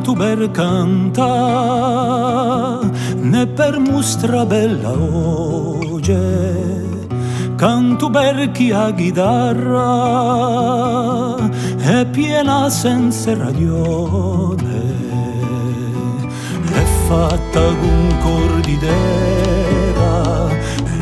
canto per canta, ne per mostra bella voce, canto per chi ha chitarra è piena senza ragione, è fatta con cordi d'era e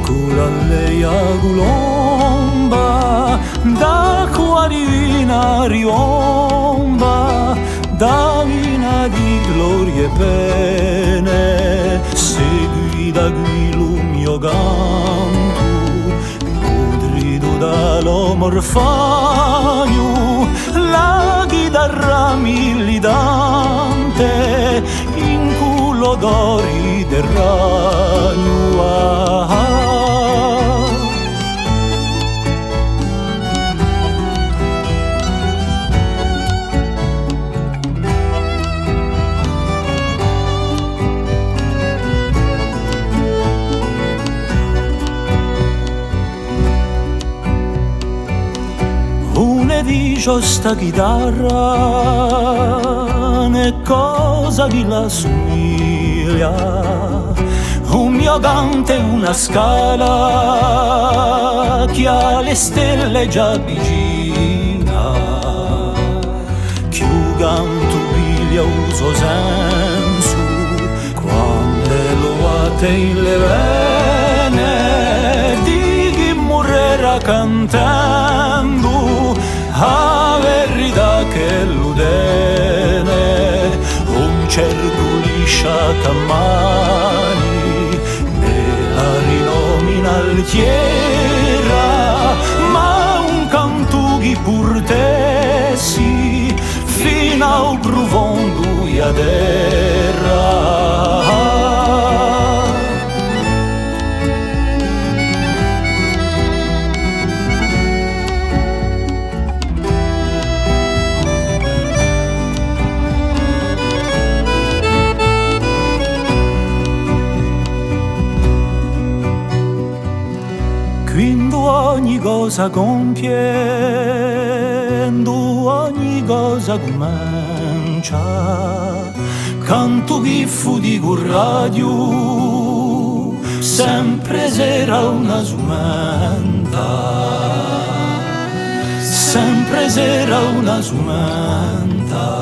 con la lei a colomba, da quarina riomba, da vina di glorie e pene, segui da qui lo mio canto, dallo morfagno, la chitarra militante in culo d'ori del ragno. Dice sta chitarra né cosa vi la somiglia, un mio canto è una scala che alle stelle già vicina, più canto piglia uso senso quando lo ha te in le vene di chi morrerà cantando a verità che l'udene un cerco liscia cammani nella rinomina altiera, ma un canto chi purtessi fino al profondo a terra. Quando ogni cosa compiendo, ogni cosa comincia, canto chi fu di radio, sempre sarà una sumenta, sempre sarà una sumenta,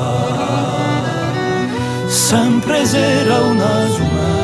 sempre sarà una sumenta.